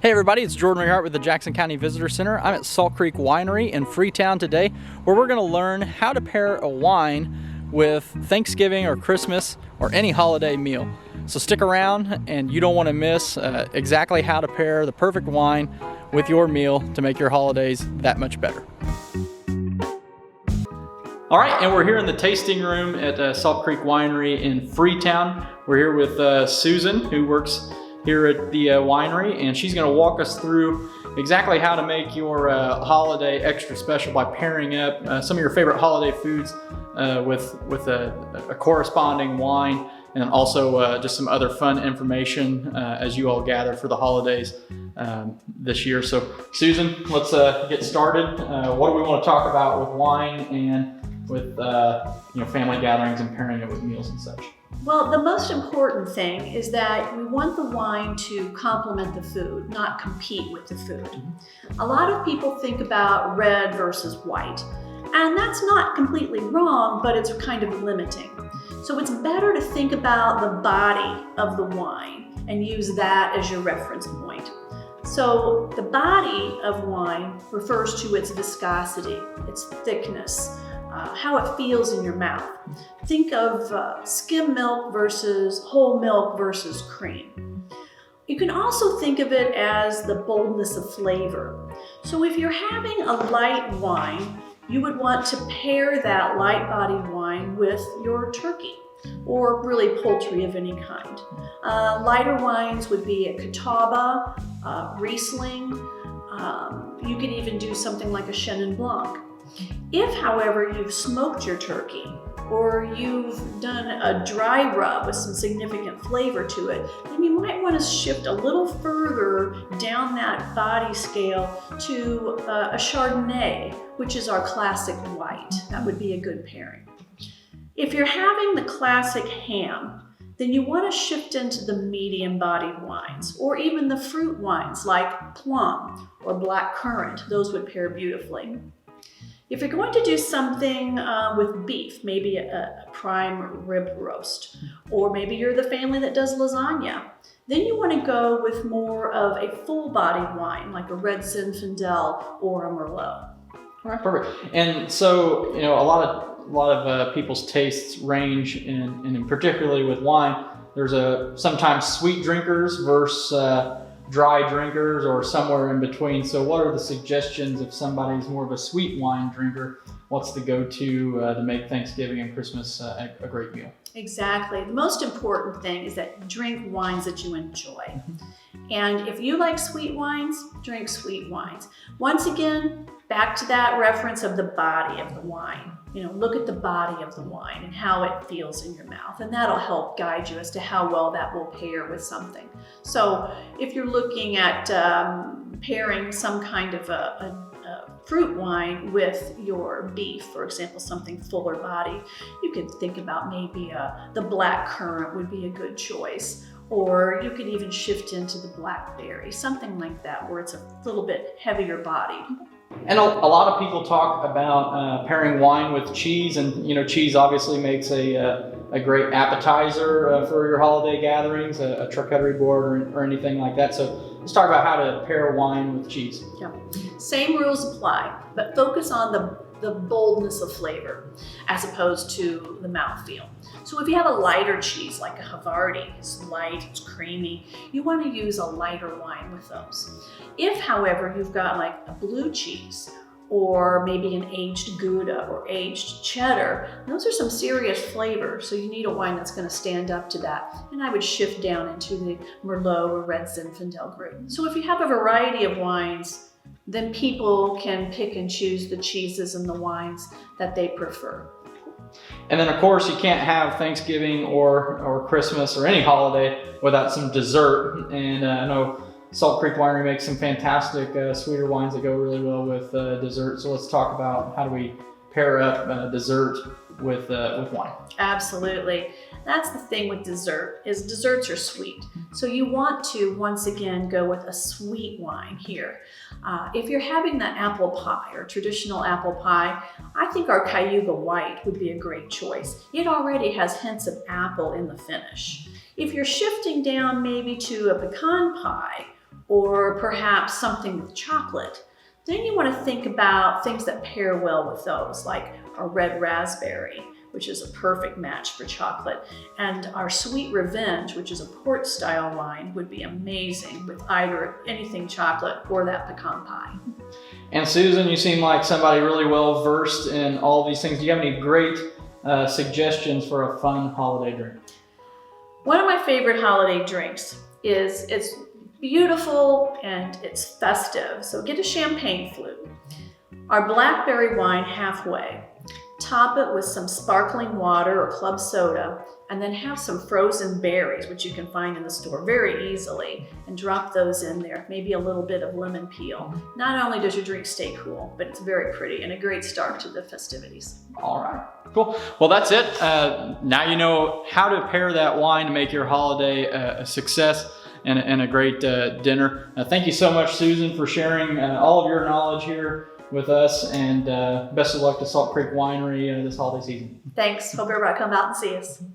Hey everybody, it's Jordan Rehart with the Jackson County Visitor Center. I'm at Salt Creek Winery in Freetown today, where we're going to learn how to pair a wine with Thanksgiving or Christmas or any holiday meal. So stick around, and you don't want to miss exactly how to pair the perfect wine with your meal to make your holidays that much better. All right, and we're here in the tasting room at Salt Creek Winery in Freetown. We're here with Susan, who works here at the winery, and she's going to walk us through exactly how to make your holiday extra special by pairing up some of your favorite holiday foods with a corresponding wine, and also just some other fun information as you all gather for the holidays this year. So Susan, let's get started. What do we want to talk about with wine and with family gatherings and pairing it with meals and such? Well, the most important thing is that we want the wine to complement the food, not compete with the food. A lot of people think about red versus white, and that's not completely wrong, but it's kind of limiting. So it's better to think about the body of the wine and use that as your reference point. So the body of wine refers to its viscosity, its thickness, how it feels in your mouth. Think of skim milk versus whole milk versus cream. You can also think of it as the boldness of flavor. So if you're having a light wine, you would want to pair that light bodied wine with your turkey or really poultry of any kind. Lighter wines would be a Catawba, Riesling. You could even do something like a Chenin Blanc. If, however, you've smoked your turkey or you've done a dry rub with some significant flavor to it, then you might want to shift a little further down that body scale to a Chardonnay, which is our classic white. That would be a good pairing. If you're having the classic ham, then you want to shift into the medium-bodied wines, or even the fruit wines like plum or black currant. Those would pair beautifully. If you're going to do something with beef, maybe a prime rib roast, or maybe you're the family that does lasagna, then you want to go with more of a full-bodied wine, like a red Zinfandel or a Merlot. All right, perfect. And so, a lot of people's tastes range, and particularly with wine, there's sometimes sweet drinkers versus dry drinkers, or somewhere in between. So what are the suggestions if somebody's more of a sweet wine drinker? What's the go-to to make Thanksgiving and Christmas a great meal? Exactly. The most important thing is that drink wines that you enjoy. And if you like sweet wines, drink sweet wines. Once again, back to that reference of the body of the wine. Look at the body of the wine and how it feels in your mouth, and that'll help guide you as to how well that will pair with something. So if you're looking at pairing some kind of a fruit wine with your beef, for example, something fuller body, you could think about maybe the black currant would be a good choice. Or you could even shift into the blackberry, something like that, where it's a little bit heavier body. And a lot of people talk about pairing wine with cheese, and cheese obviously makes a great appetizer for your holiday gatherings, a charcuterie board or anything like that. So let's talk about how to pair wine with cheese. Yeah, same rules apply, but focus on the boldness of flavor as opposed to the mouthfeel. So if you have a lighter cheese like a Havarti, it's light, it's creamy, you want to use a lighter wine with those. If, however, you've got like a blue cheese or maybe an aged Gouda or aged cheddar, those are some serious flavors, so you need a wine that's going to stand up to that. And I would shift down into the Merlot or red Zinfandel group. So if you have a variety of wines, then people can pick and choose the cheeses and the wines that they prefer. And then, of course, you can't have Thanksgiving or Christmas or any holiday without some dessert. And I know Salt Creek Winery makes some fantastic sweeter wines that go really well with dessert. So let's talk about how do we pair up dessert with wine. Absolutely. That's the thing with dessert, is desserts are sweet. So you want to, once again, go with a sweet wine here. If you're having the apple pie or traditional apple pie, I think our Cayuga White would be a great choice. It already has hints of apple in the finish. If you're shifting down maybe to a pecan pie or perhaps something with chocolate, then you want to think about things that pair well with those, like a red raspberry, which is a perfect match for chocolate. And our Sweet Revenge, which is a port style wine, would be amazing with either anything chocolate or that pecan pie. And Susan, you seem like somebody really well versed in all these things. Do you have any great suggestions for a fun holiday drink? One of my favorite holiday drinks is, it's beautiful and it's festive, so get a champagne flute. Our blackberry wine halfway. Top it with some sparkling water or club soda, and then have some frozen berries, which you can find in the store very easily, and drop those in there. Maybe a little bit of lemon peel. Not only does your drink stay cool, but it's very pretty and a great start to the festivities. All right, cool. Well, that's it. Now you know how to pair that wine to make your holiday a success and a great dinner. Thank you so much, Susan, for sharing all of your knowledge here with us, and best of luck to Salt Creek Winery this holiday season. Thanks. Hope everybody come out and see us.